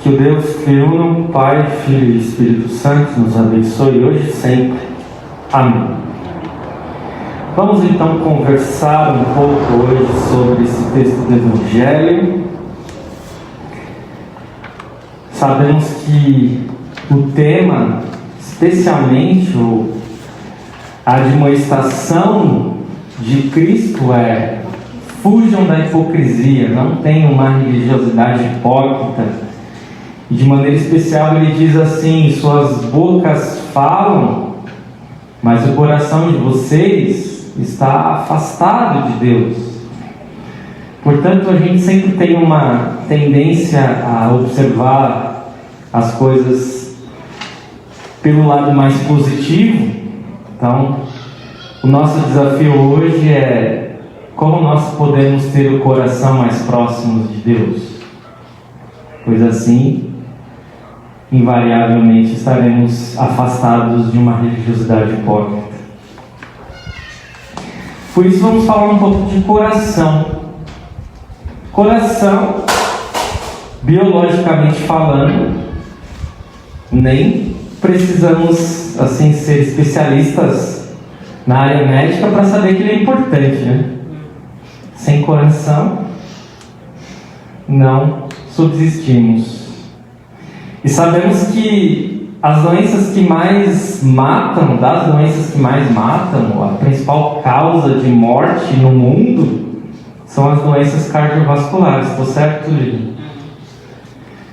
Que o Deus que une, Pai, Filho e Espírito Santo nos abençoe hoje e sempre. Amém. Vamos então conversar um pouco hoje sobre esse texto do Evangelho. Sabemos que o tema, especialmente a admoestação de Cristo é: fujam da hipocrisia, não tenham uma religiosidade hipócrita. E de maneira especial ele diz assim: suas bocas falam, mas o coração de vocês está afastado de Deus. Portanto, a gente sempre tem uma tendência a observar as coisas pelo lado mais positivo. Então, o nosso desafio hoje é como nós podemos ter o coração mais próximo de Deus. Pois assim, invariavelmente estaremos afastados de uma religiosidade hipócrita. Por isso vamos falar um pouco de coração. Coração, biologicamente falando, nem precisamos assim ser especialistas na área médica para saber que ele é importante, né? Sem coração não subsistimos. E sabemos que as doenças que mais matam, a principal causa de morte no mundo são as doenças cardiovasculares. Estou certo, Lili?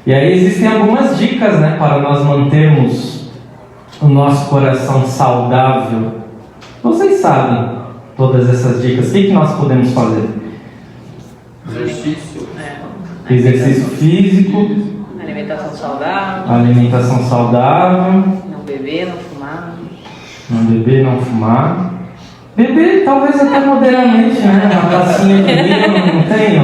E aí existem algumas dicas, né, para nós mantermos o nosso coração saudável. Vocês sabem todas essas dicas. O que nós podemos fazer? Exercício físico. Alimentação saudável. Não beber, não fumar. Beber talvez até moderadamente, né? Uma tacinha de vinho não tem?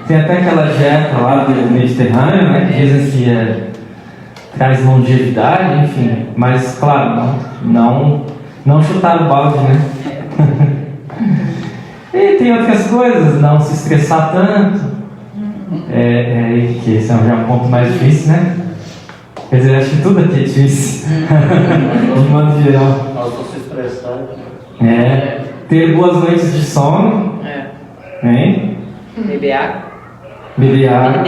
Tem até aquela dieta lá do Mediterrâneo, né? Que dizem que traz longevidade, enfim. Mas, claro, não chutar o balde, né? E tem outras coisas, não se estressar tanto. Que esse é já um ponto mais difícil, né? Quer dizer, acho que tudo aqui é difícil. De modo geral. Não se estressar. Ter boas noites de sono. Beber água.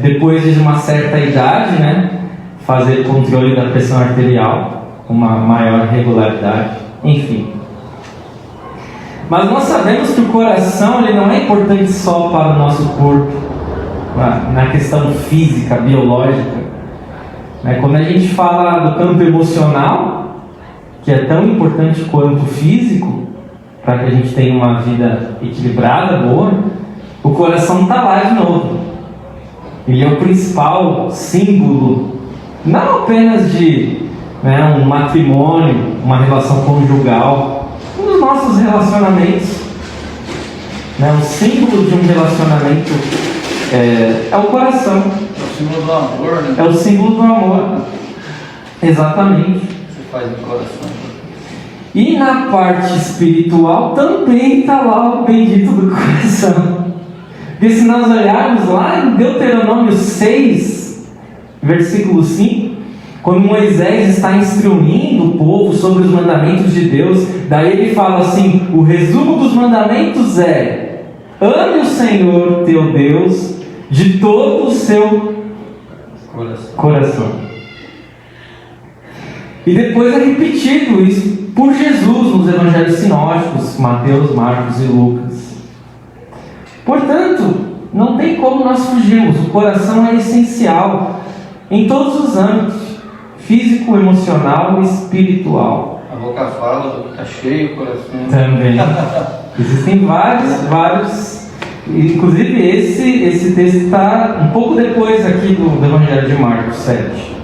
Depois de uma certa idade, né? Fazer controle da pressão arterial com uma maior regularidade. Enfim. Mas nós sabemos que o coração ele não é importante só para o nosso corpo, na questão física, biológica. Quando a gente fala do campo emocional, que é tão importante quanto o físico, para que a gente tenha uma vida equilibrada, boa, o coração está lá de novo. Ele é o principal símbolo, não apenas de um matrimônio, uma relação conjugal, nos nossos relacionamentos. O símbolo de um relacionamento é o coração. É o símbolo do amor, né? É o símbolo do amor. Exatamente. Você faz no coração. E na parte espiritual também está lá o bendito do coração. Porque se nós olharmos lá em Deuteronômio 6, versículo 5, quando Moisés está instruindo o povo sobre os mandamentos de Deus, daí ele fala assim: o resumo dos mandamentos é: ame o Senhor teu Deus de todo o seu coração. E depois é repetido isso por Jesus nos evangelhos sinóticos, Mateus, Marcos e Lucas. Portanto, não tem como nós fugirmos. O coração é essencial em todos os âmbitos: físico, emocional e espiritual. A boca fala, está cheio o coração. Também. Existem vários. Inclusive esse texto está um pouco depois aqui do Evangelho de Marcos 7.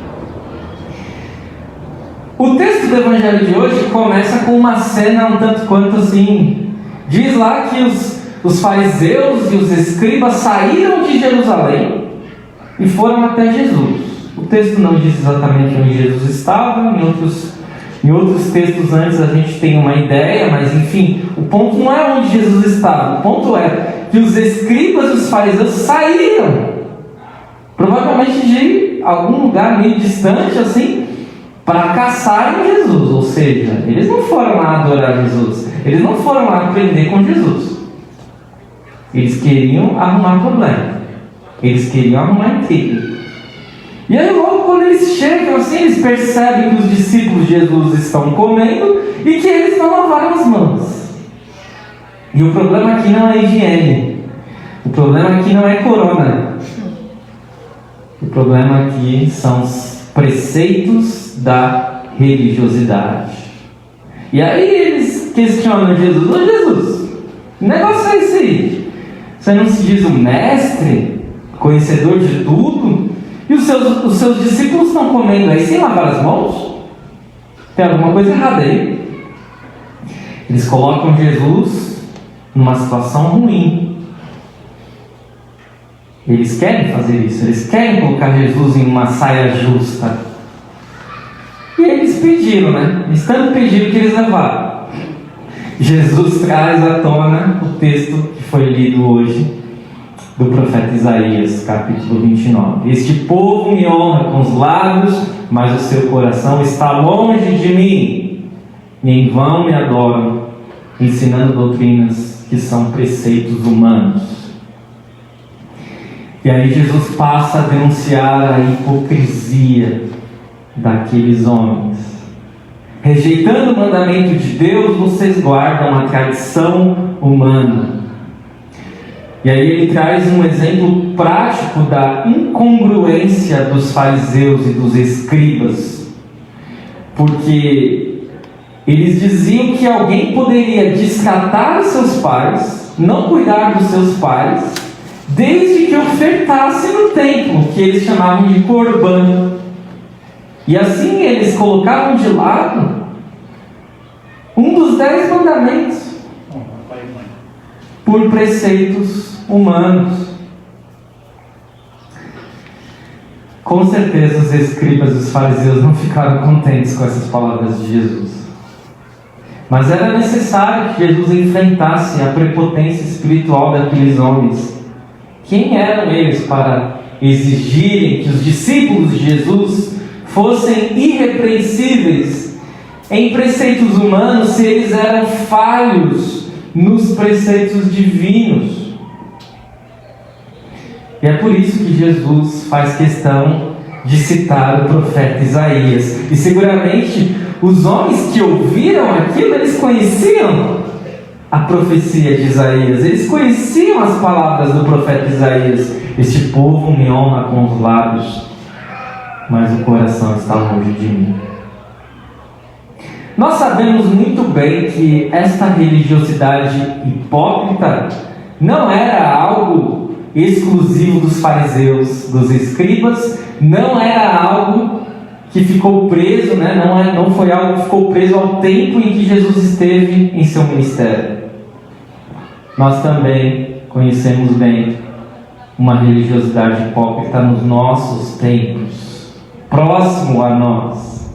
O texto do Evangelho de hoje começa com uma cena um tanto quanto assim. Diz lá que os fariseus e os escribas saíram de Jerusalém e foram até Jesus. O texto não diz exatamente onde Jesus estava. Em outros textos antes a gente tem uma ideia, mas enfim, o ponto não é onde Jesus estava. O ponto é que os escribas e os fariseus saíram provavelmente de algum lugar meio distante assim, para caçarem Jesus. Ou seja, eles não foram lá adorar Jesus, eles não foram lá aprender com Jesus. Eles queriam arrumar problema, eles queriam arrumar intriga. E aí logo quando eles chegam assim, eles percebem que os discípulos de Jesus estão comendo e que eles não lavaram as mãos. E o problema aqui não é higiene, o problema aqui não é corona, o problema aqui são os preceitos da religiosidade. E aí eles questionam Jesus: ô Jesus, que negócio é esse aí? Você não se diz o mestre, conhecedor de tudo? E os seus discípulos estão comendo aí sem lavar as mãos? Tem alguma coisa errada aí. Eles colocam Jesus numa situação ruim. Eles querem fazer isso, eles querem colocar Jesus em uma saia justa. E eles pediram, né? Eles tanto pediram que eles levaram. Jesus traz à tona o texto que foi lido hoje, do profeta Isaías, capítulo 29. Este povo me honra com os lábios, mas o seu coração está longe de mim. E em vão me adoram, ensinando doutrinas que são preceitos humanos. E aí Jesus passa a denunciar a hipocrisia daqueles homens. Rejeitando o mandamento de Deus, vocês guardam a tradição humana. E aí ele traz um exemplo prático da incongruência dos fariseus e dos escribas. Porque eles diziam que alguém poderia descartar os seus pais, não cuidar dos seus pais, desde que ofertasse no templo, que eles chamavam de corban. E assim eles colocavam de lado um dos 10 mandamentos por preceitos humanos. Com certeza os escribas e os fariseus não ficaram contentes com essas palavras de Jesus. Mas era necessário que Jesus enfrentasse a prepotência espiritual daqueles homens. Quem eram eles para exigirem que os discípulos de Jesus fossem irrepreensíveis em preceitos humanos, se eles eram falhos nos preceitos divinos? E é por isso que Jesus faz questão de citar o profeta Isaías. E seguramente os homens que ouviram aquilo, eles conheciam a profecia de Isaías, eles conheciam as palavras do profeta Isaías: este povo me honra com os lábios, mas o coração está longe de mim. Nós sabemos muito bem que esta religiosidade hipócrita não era algo exclusivo dos fariseus, dos escribas, não era algo que ficou preso, não foi algo que ficou preso ao tempo em que Jesus esteve em seu ministério. Nós também conhecemos bem uma religiosidade hipócrita nos nossos tempos, próximo a nós.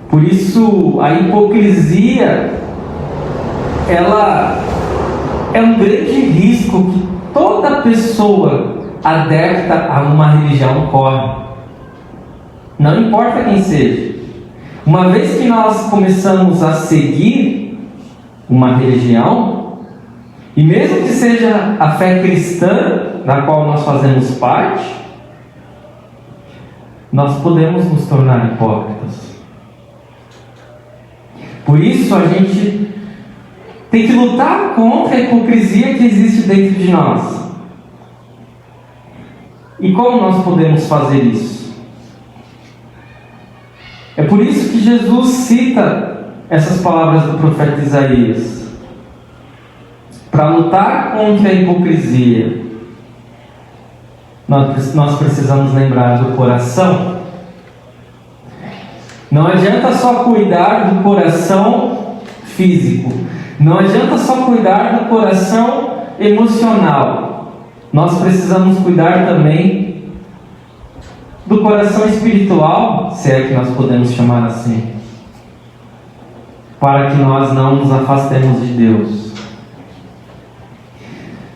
Por isso, a hipocrisia, ela é um grande risco que toda pessoa adepta a uma religião corre. Não importa quem seja. Uma vez que nós começamos a seguir uma religião, e mesmo que seja a fé cristã, na qual nós fazemos parte, nós podemos nos tornar hipócritas. Por isso a gente tem que lutar contra a hipocrisia que existe dentro de nós. E como nós podemos fazer isso? É por isso que Jesus cita essas palavras do profeta Isaías. Para lutar contra a hipocrisia, nós precisamos lembrar do coração. Não adianta só cuidar do coração físico, não adianta só cuidar do coração emocional. Nós precisamos cuidar também do coração espiritual, se é que nós podemos chamar assim, para que nós não nos afastemos de Deus.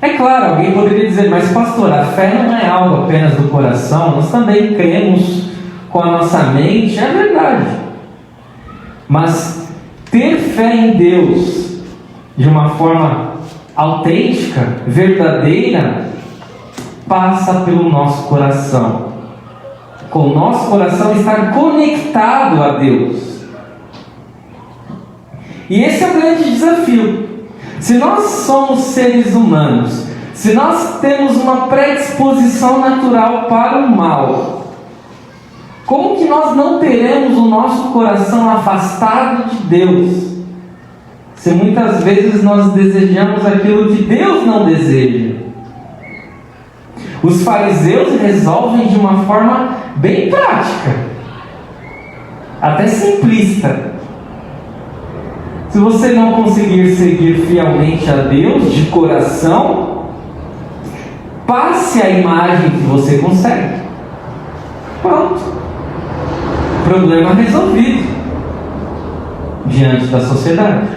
É claro, alguém poderia dizer, mas pastor, a fé não é algo apenas do coração, nós também cremos com a nossa mente, é verdade. Mas ter fé em Deus de uma forma autêntica, verdadeira, passa pelo nosso coração. Com o nosso coração estar conectado a Deus. E esse é o grande desafio. Se nós somos seres humanos, se nós temos uma predisposição natural para o mal, como que nós não teremos o nosso coração afastado de Deus? Se muitas vezes nós desejamos aquilo que Deus não deseja. Os fariseus resolvem de uma forma bem prática, até simplista. Se você não conseguir seguir fielmente a Deus de coração, passe a imagem que você consegue. Pronto. Problema resolvido diante da sociedade.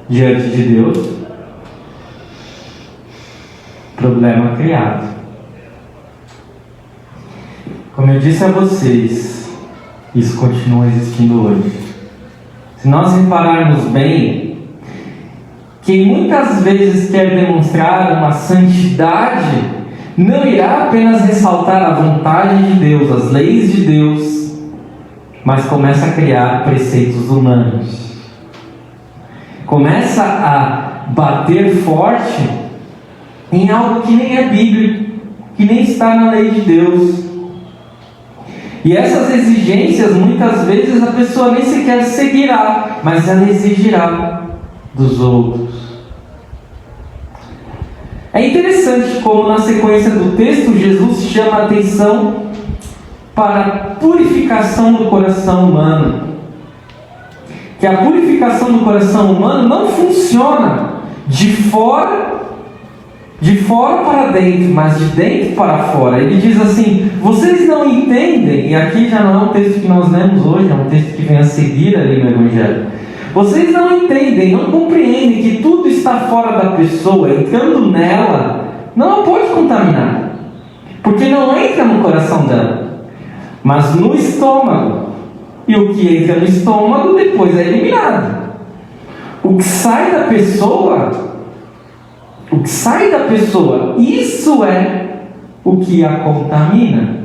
Diante de Deus, problema criado. Como eu disse a vocês, isso continua existindo hoje. Se nós repararmos bem, quem muitas vezes quer demonstrar uma santidade, não irá apenas ressaltar a vontade de Deus, as leis de Deus, mas começa a criar preceitos humanos. Começa a bater forte em algo que nem é bíblico, que nem está na lei de Deus. E essas exigências, muitas vezes, a pessoa nem sequer seguirá, mas ela exigirá dos outros. É interessante como, na sequência do texto, Jesus chama a atenção para a purificação do coração humano. Que a purificação do coração humano não funciona de fora para dentro, mas de dentro para fora. Ele diz assim: vocês não entendem, e aqui já não é um texto que nós lemos hoje, é um texto que vem a seguir ali no Evangelho. Vocês não entendem, não compreendem que tudo está fora da pessoa, entrando nela, não a pode contaminar, porque não entra no coração dela, mas no estômago. E o que entra no estômago depois é eliminado. O que sai da pessoa, isso é o que a contamina.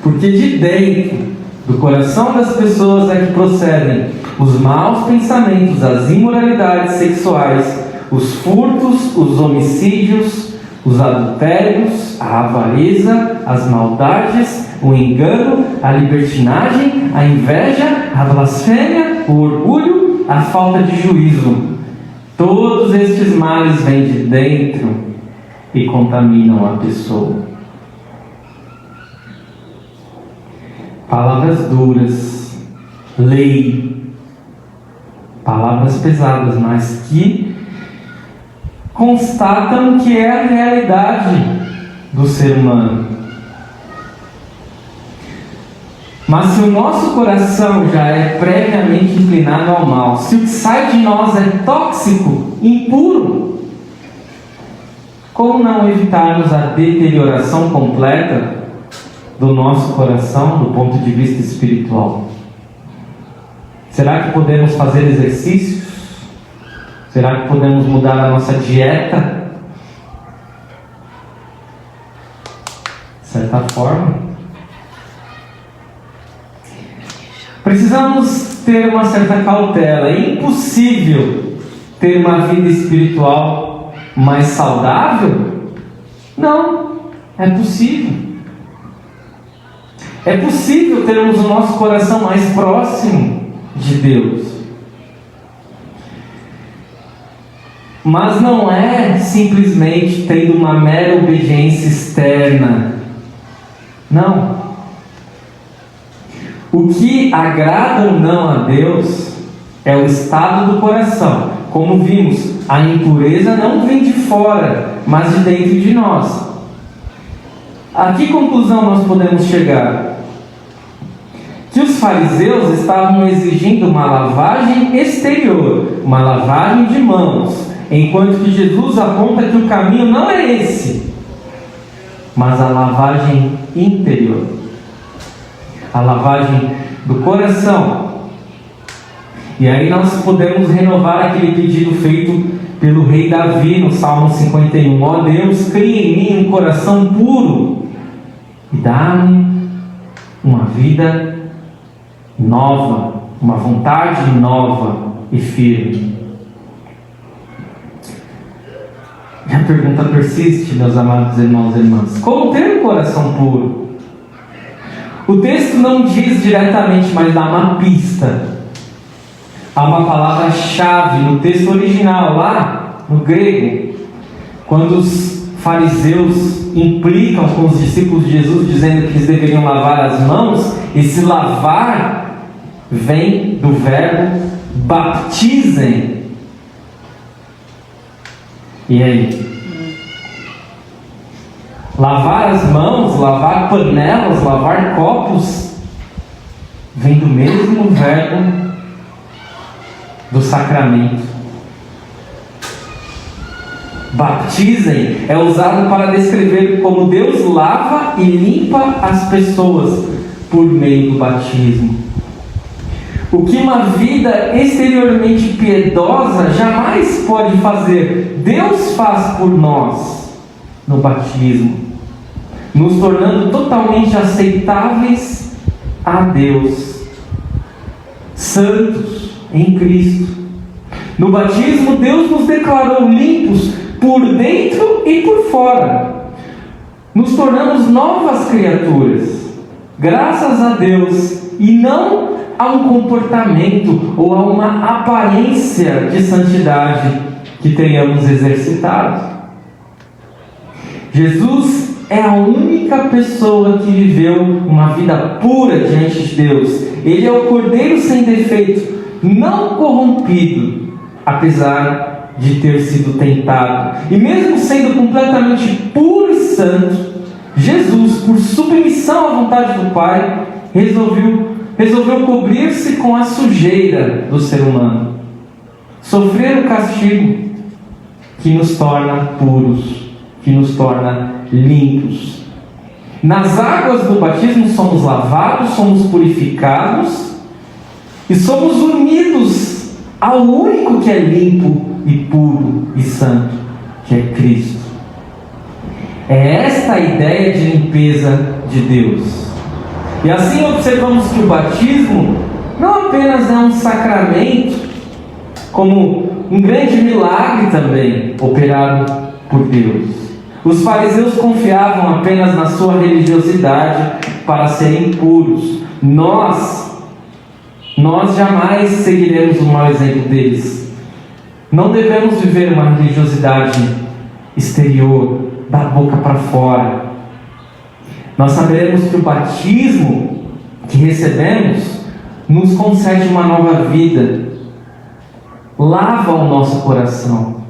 Porque de dentro do coração das pessoas é que procedem os maus pensamentos, as imoralidades sexuais, os furtos, os homicídios, os adultérios, a avareza, as maldades, o engano, a libertinagem, a inveja, a blasfêmia, o orgulho, a falta de juízo. Todos estes males vêm de dentro e contaminam a pessoa. Palavras duras, lei, palavras pesadas, mas que constatam que é a realidade do ser humano. Mas se o nosso coração já é previamente inclinado ao mal, se o que sai de nós é tóxico, impuro, como não evitarmos a deterioração completa do nosso coração do ponto de vista espiritual? Será que podemos fazer exercícios? Será que podemos mudar a nossa dieta? De certa forma. Precisamos ter uma certa cautela. É impossível ter uma vida espiritual mais saudável? Não, é possível. É possível termos o nosso coração mais próximo de Deus. Mas não é simplesmente tendo uma mera obediência externa. Não. O que agrada ou não a Deus é o estado do coração. Como vimos, a impureza não vem de fora, mas de dentro de nós. A que conclusão nós podemos chegar? Que os fariseus estavam exigindo uma lavagem exterior, uma lavagem de mãos, enquanto que Jesus aponta que o caminho não é esse, mas a lavagem interior, a lavagem do coração. E aí nós podemos renovar aquele pedido feito pelo rei Davi no Salmo 51. Ó Deus, cria em mim um coração puro e dá-me uma vida nova, uma vontade nova e firme. E a pergunta persiste, meus amados irmãos e irmãs: como ter um coração puro? O texto não diz diretamente, mas dá uma pista. Há uma palavra-chave no texto original, lá no grego, quando os fariseus implicam com os discípulos de Jesus, dizendo que eles deveriam lavar as mãos. Esse lavar vem do verbo baptizem. E aí? Lavar as mãos, lavar panelas, lavar copos, vem do mesmo verbo do sacramento. Baptizem é usado para descrever como Deus lava e limpa as pessoas por meio do batismo. O que uma vida exteriormente piedosa jamais pode fazer, Deus faz por nós no batismo, nos tornando totalmente aceitáveis a Deus, santos em Cristo. No batismo, Deus nos declarou limpos por dentro e por fora. Nos tornamos novas criaturas, graças a Deus, e não a um comportamento ou a uma aparência de santidade que tenhamos exercitado. Jesus é a única pessoa que viveu uma vida pura diante de Deus. Ele é o Cordeiro sem defeito, não corrompido, apesar de ter sido tentado. E mesmo sendo completamente puro e santo, Jesus, por submissão à vontade do Pai, resolveu cobrir-se com a sujeira do ser humano, sofrer o castigo que nos torna puros, que nos torna limpos. Nas águas do batismo somos lavados, somos purificados e somos unidos ao único que é limpo e puro e santo, que é Cristo. É esta a ideia de limpeza de Deus. E assim observamos que o batismo não apenas é um sacramento, como um grande milagre também operado por Deus. Os fariseus confiavam apenas na sua religiosidade para serem puros. Nós jamais seguiremos o mau exemplo deles. Não devemos viver uma religiosidade exterior, da boca para fora. Nós saberemos que o batismo que recebemos nos concede uma nova vida, lava o nosso coração,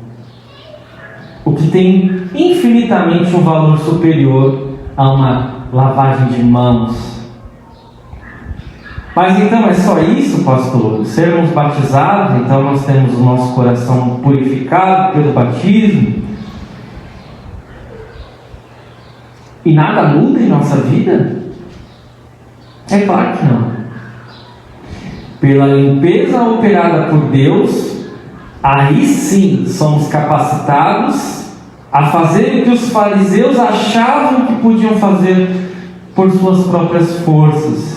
o que tem infinitamente um valor superior a uma lavagem de mãos. Mas então é só isso, pastor? Sermos batizados, então nós temos o nosso coração purificado pelo batismo? E nada muda em nossa vida? É claro que não. Pela limpeza operada por Deus, aí sim somos capacitados a fazer o que os fariseus achavam que podiam fazer por suas próprias forças.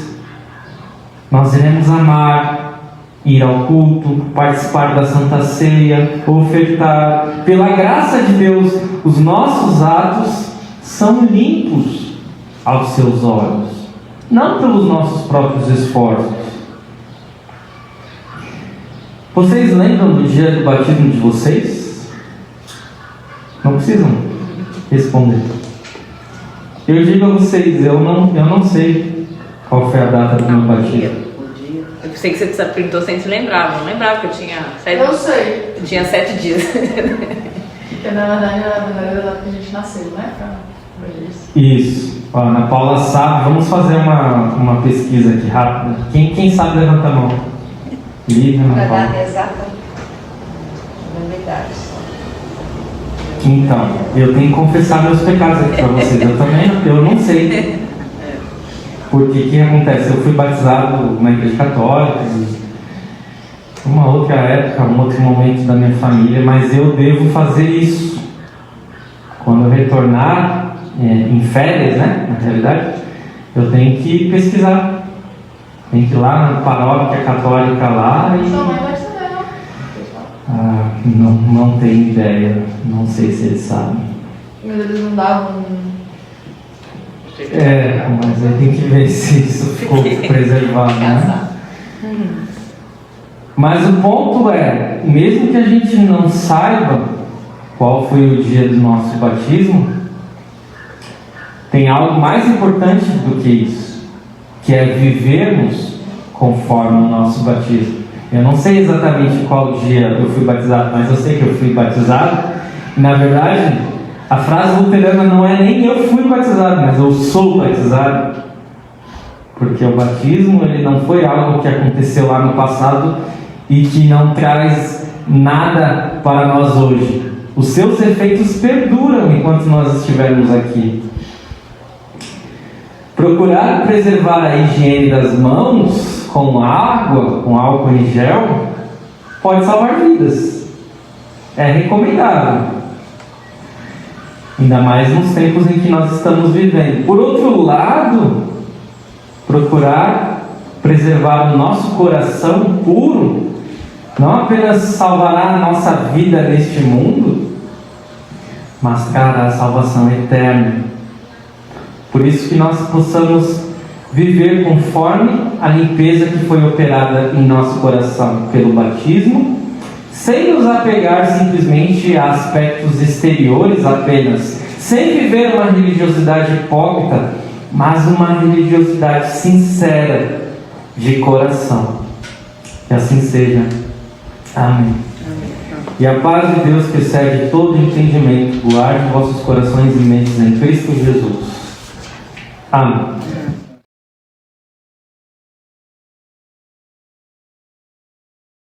Nós iremos amar, ir ao culto, participar da Santa Ceia, ofertar. Pela graça de Deus, os nossos atos são limpos aos seus olhos, não pelos nossos próprios esforços. Vocês lembram do dia do batismo de vocês? Não precisam responder. Eu digo a vocês, eu não sei qual foi a data do meu batismo. Eu sei que você perguntou sem se lembrar, não lembrava que eu tinha 7 Eu sei. Eu tinha 7 dias. Porque na verdade era lá que a gente nasceu, né? Isso. Ó, Ana Paula sabe. Vamos fazer uma pesquisa aqui rápida. Quem sabe levanta a mão. Lívia, Ana Paula. Exata. Pecados. Então, eu tenho que confessar meus pecados aqui para vocês. Eu não sei. Porque o que acontece? Eu fui batizado na igreja católica, uma outra época, um outro momento da minha família, mas eu devo fazer isso. Quando eu retornar em férias, né? Na realidade, eu tenho que pesquisar. Tenho que ir lá na paróquia católica lá e... Sua mãe vai saber, não? não tenho ideia. Não sei se eles sabem. Mas eles não davam... Mas aí tem que ver se isso ficou preservado, né? Mas o ponto é, mesmo que a gente não saiba qual foi o dia do nosso batismo, tem algo mais importante do que isso, que é vivermos conforme o nosso batismo. Eu não sei exatamente qual dia eu fui batizado, mas eu sei que eu fui batizado. Na verdade, a frase luterana não é nem eu fui batizado, mas eu sou batizado. Porque o batismo ele não foi algo que aconteceu lá no passado e que não traz nada para nós hoje. Os seus efeitos perduram enquanto nós estivermos aqui. Procurar preservar a higiene das mãos com água, com álcool em gel, pode salvar vidas. É recomendável. Ainda mais nos tempos em que nós estamos vivendo. Por outro lado, procurar preservar o nosso coração puro não apenas salvará a nossa vida neste mundo, mas trará a salvação eterna. Por isso que nós possamos viver conforme a limpeza que foi operada em nosso coração pelo batismo, sem nos apegar simplesmente a aspectos exteriores apenas, sem viver uma religiosidade hipócrita, mas uma religiosidade sincera de coração. Que assim seja. Amém. E a paz de Deus que excede todo entendimento, guarde vossos corações e mentes em Cristo Jesus. Amém.